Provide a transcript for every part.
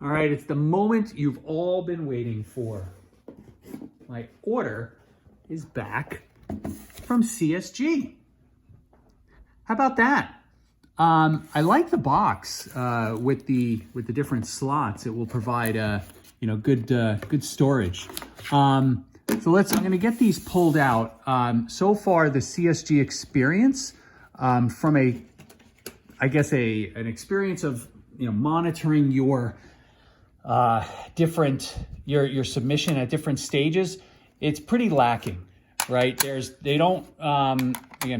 All right, it's the moment you've all been waiting for. My order is back from CSG. How about that? I like the box with the different slots. It will provide good storage. So I'm going to get these pulled out. So far, the CSG experience from an experience of monitoring your your submission at different stages, it's pretty lacking, right? Again,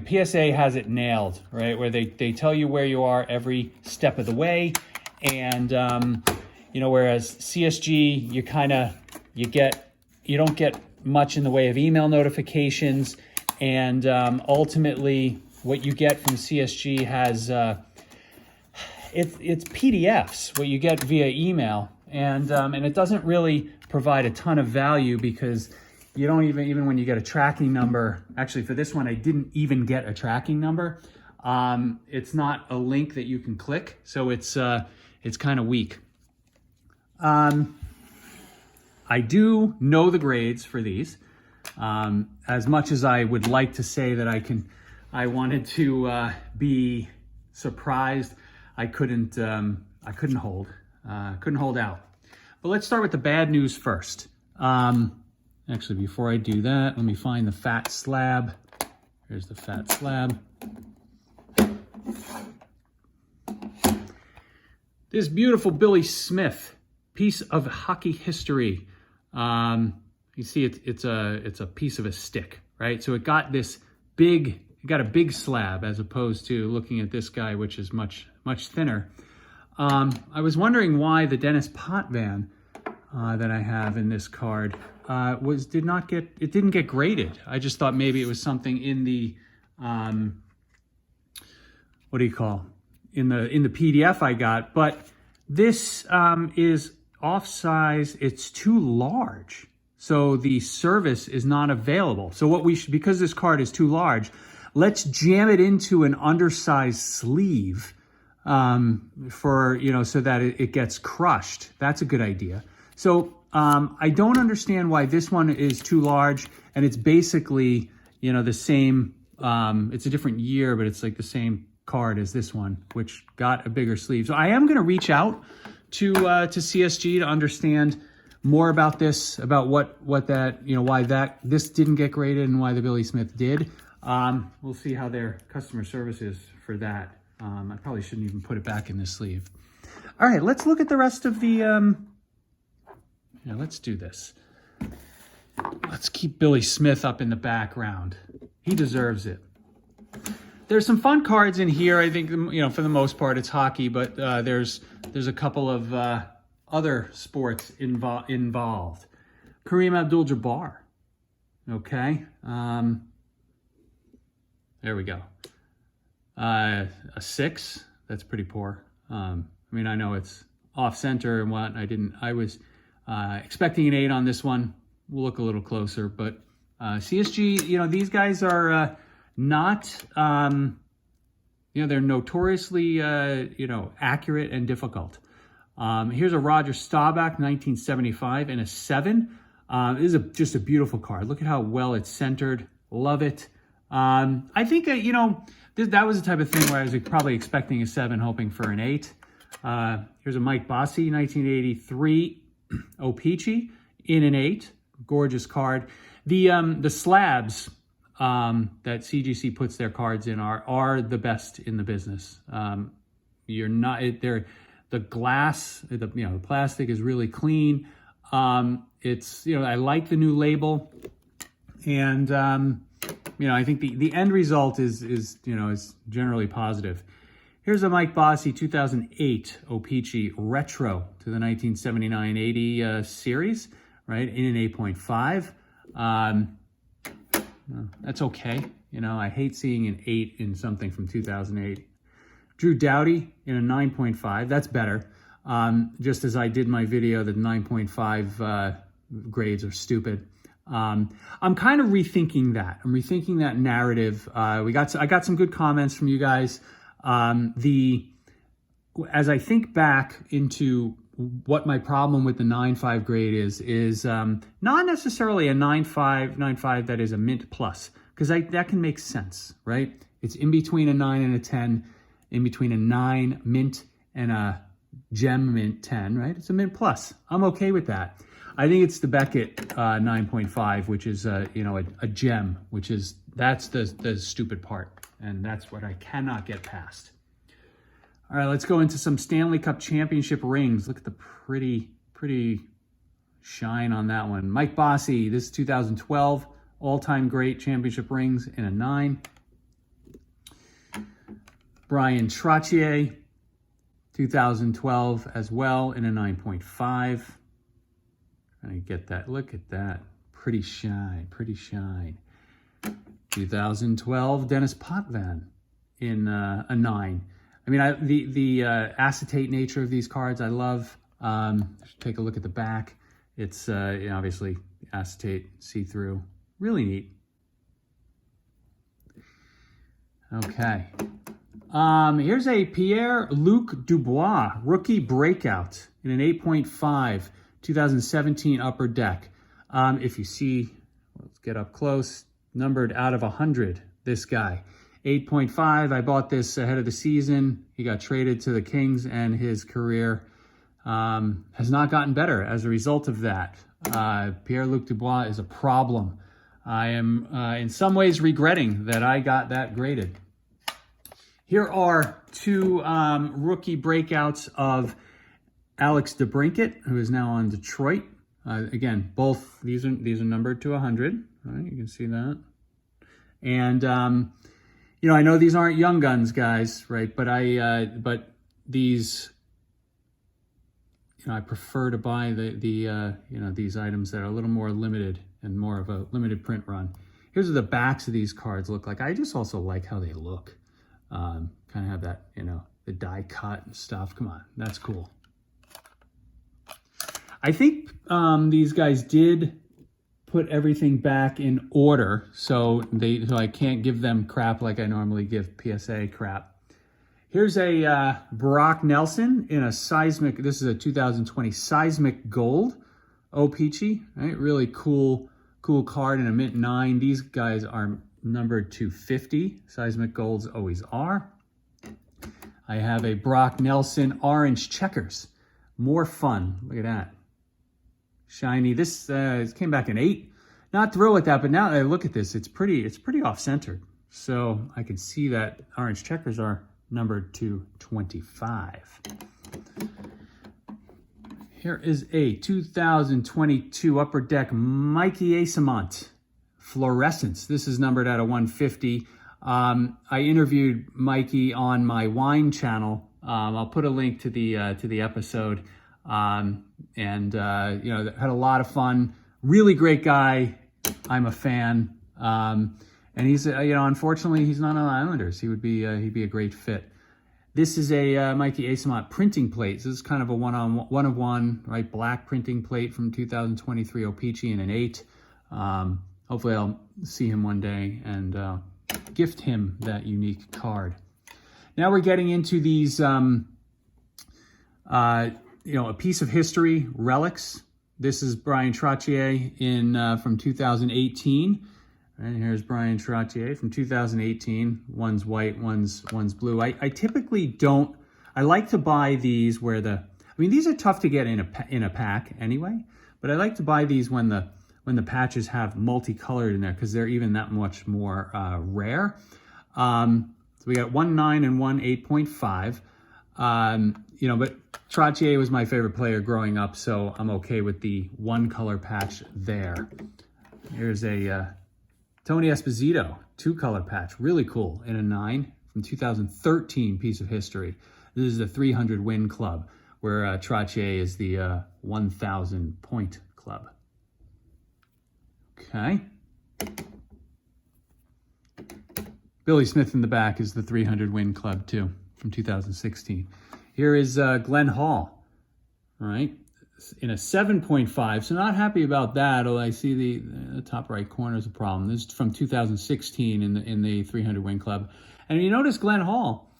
PSA has it nailed, right? Where they tell you where you are every step of the way. And, whereas CSG, you don't get much in the way of email notifications. And ultimately what you get from CSG has, it's PDFs, what you get via email. And it doesn't really provide a ton of value because you don't even when you get a tracking number, actually for this one, I didn't even get a tracking number. It's not a link that you can click. So it's kind of weak. I do know the grades for these. As much as I would like to say that I wanted to be surprised, I couldn't hold out. But let's start with the bad news first. Actually, before I do that, let me find the fat slab. Here's the fat slab. This beautiful Billy Smith piece of hockey history. You see, it's a piece of a stick, right? So it got a big slab as opposed to looking at this guy, which is much thinner. I was wondering why the Dennis Potvin that I have in this card didn't get graded. I just thought maybe it was something in the in the PDF I got, but this is off size. It's too large, so the service is not available. So because this card is too large, let's jam it into an undersized sleeve so that it gets crushed. That's a good idea. So I don't understand why this one is too large, and it's basically, the same, it's a different year, but it's like the same card as this one, which got a bigger sleeve. So I am going to reach out to CSG to understand more about this, about why this didn't get graded and why the Billy Smith did. We'll see how their customer service is for that. I probably shouldn't even put it back in the sleeve. All right, let's look at the rest of the, let's do this. Let's keep Billy Smith up in the background. He deserves it. There's some fun cards in here. I think, for the most part, it's hockey, but there's a couple of other sports involved. Kareem Abdul-Jabbar. Okay. There we go. A 6. That's pretty poor. I know it's off center and what. I was expecting an 8 on this one. We'll look a little closer, but CSG, these guys are not, they're notoriously, accurate and difficult. Here's a Roger Staubach, 1975, and a 7. This is just a beautiful card. Look at how well it's centered. Love it. I think, that was the type of thing where I was probably expecting a 7, hoping for an 8. Here's a Mike Bossy, 1983, O-Pee-Chee, in an 8. Gorgeous card. The slabs that CGC puts their cards in are the best in the business. The glass, the plastic is really clean. It's, I like the new label, and I think the end result is generally positive. Here's a Mike Bossy 2008 O-Pee-Chee retro to the 1979-80 series, right, in an 8.5. That's okay. I hate seeing an 8 in something from 2008. Drew Doughty in a 9.5. That's better. Just as I did my video, the 9.5 grades are stupid. I'm kind of rethinking that. I'm rethinking that narrative. I got some good comments from you guys. As I think back into what my problem with the 9.5 grade is not necessarily a 9.5 that is a mint plus, because that can make sense, right? It's in between a 9 and a 10, in between a 9 mint and a gem mint 10, right? It's a mint plus. I'm okay with that. I think it's the Beckett 9.5, which is a gem, that's the stupid part, and that's what I cannot get past. All right, let's go into some Stanley Cup Championship rings. Look at the pretty shine on that one. Mike Bossy, this is 2012, all-time great championship rings in a 9. Brian Trottier, 2012 as well in a 9.5. Trying to get that. Look at that. Pretty shine. 2012, Dennis Potvin in a 9. I mean, the acetate nature of these cards, I love. Take a look at the back. It's obviously acetate, see-through. Really neat. Okay. Here's a Pierre-Luc Dubois rookie breakout in an 8.5, 2017 upper deck. If you see, let's get up close, numbered out of 100, this guy. 8.5, I bought this ahead of the season. He got traded to the Kings, and his career has not gotten better as a result of that. Pierre-Luc Dubois is a problem. I am in some ways regretting that I got that graded. Here are 2 rookie breakouts of Alex DeBrincat, who is now on Detroit. Again, both these are numbered to 100. Right, you can see that. And I know these aren't young guns, guys, right? But but these, I prefer to buy these items that are a little more limited and more of a limited print run. Here's what the backs of these cards look like. I just also like how they look. Kind of have that, the die cut and stuff. Come on, that's cool. I think these guys did put everything back in order, so I can't give them crap like I normally give PSA crap. Here's a Brock Nelson in a seismic. This is a 2020 seismic gold. Oh, peachy, right? Really cool card in a mint 9. These guys are numbered to 50. Seismic golds always are. I have a Brock Nelson orange checkers. More fun. Look at that. Shiny. This came back in 8. Not thrilled with that, but now that I look at this, it's pretty off-centered. So I can see that orange checkers are numbered to 25. Here is a 2022 Upper Deck Mikey Asamont Fluorescence. This is numbered at a 150. I interviewed Mikey on my wine channel. I'll put a link to the episode. Had a lot of fun. Really great guy. I'm a fan. And he's unfortunately he's not on the Islanders. He'd be a great fit. This is a Mikey Asamont printing plate. So this is kind of a one of one, right? Black printing plate from 2023 O-Peachy in an 8. Hopefully I'll see him one day and gift him that unique card. Now we're getting into these, a piece of history relics. This is Brian Trottier from 2018. And here's Brian Trottier from 2018. One's white, one's blue. I typically don't. I like to buy these where these are tough to get in a pack anyway. But I like to buy these when the patches have multicolored in there because they're even that much more rare. So we got 1.9 and 1.8.5. But Trottier was my favorite player growing up, so I'm okay with the one color patch there. Here's a Tony Esposito 2-color patch, really cool, in a 9 from 2013 piece of history. This is the 300 win club, where Trottier is the 1,000 point club. Okay. Billy Smith in the back is the 300 win club too, from 2016. Here is Glenn Hall, all right, in a 7.5. So not happy about that. I see the top right corner is a problem. This is from 2016 in the 300 win club. And you notice Glenn Hall,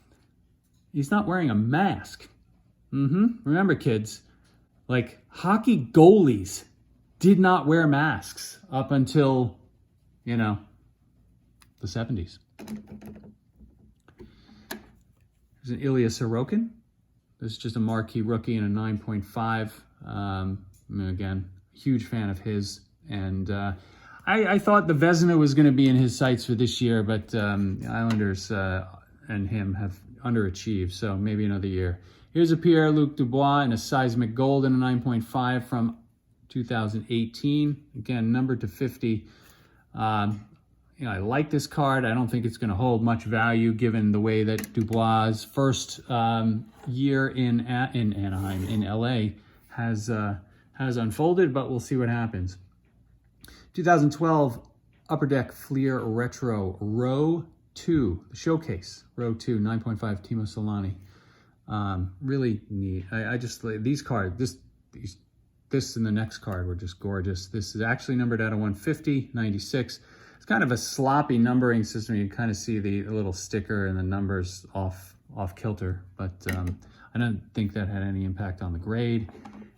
he's not wearing a mask. Remember, kids, Like, hockey goalies did not wear masks up until, you know, the 70s. There's an Ilya Sorokin. This is just a marquee rookie in a 9.5. Again, huge fan of his. And I thought the Vezina was going to be in his sights for this year, but the Islanders and him have underachieved, so maybe another year. Here's a Pierre-Luc Dubois in a seismic gold in a 9.5 from 2018. Again, numbered to 50. I like this card. I don't think it's going to hold much value given the way that Dubois' first year in Anaheim, in LA, has unfolded, but we'll see what happens. 2012 Upper Deck Fleer Retro Row 2, the showcase, Row 2, 9.5, Timo Solani. Really neat. I just, these cards, this and the next card were just gorgeous. This is actually numbered out of 150, 96. It's kind of a sloppy numbering system. You can kind of see the little sticker and the numbers off kilter, but I don't think that had any impact on the grade.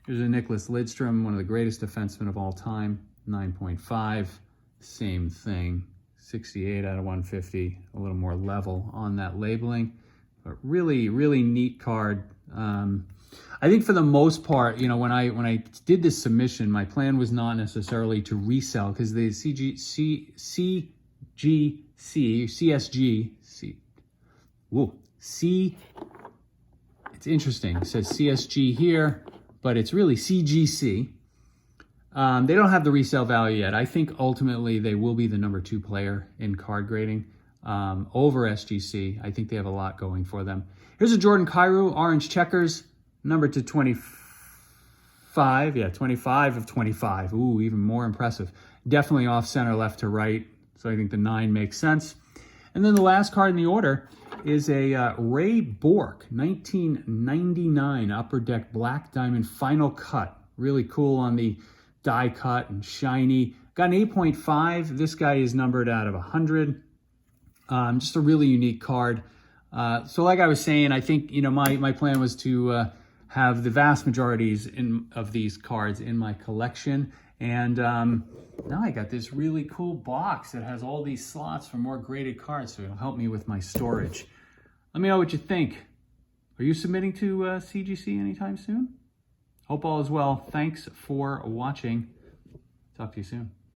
Here's a Nicholas Lidstrom, one of the greatest defensemen of all time, 9.5, same thing, 68 out of 150, a little more level on that labeling, but really, really neat card. I think for the most part, you know, when I did this submission, my plan was not necessarily to resell, because the CSG, it's interesting. It says CSG here, but it's really CGC. They don't have the resale value yet. I think ultimately they will be the number 2 player in card grading over SGC. I think they have a lot going for them. Here's a Jordan Kyrou, orange checkers, numbered to 25. Yeah, 25 of 25. Ooh, even more impressive. Definitely off center, left to right. So I think the 9 makes sense. And then the last card in the order is a Ray Bourque, 1999 Upper Deck Black Diamond Final Cut. Really cool on the die cut and shiny. Got an 8.5. This guy is numbered out of 100. Just a really unique card. So like I was saying, I think, you know, my plan was to have the vast majorities of these cards in my collection. And now I got this really cool box that has all these slots for more graded cards, so it'll help me with my storage. Let me know what you think. Are you submitting to CGC anytime soon? Hope all is well. Thanks for watching. Talk to you soon.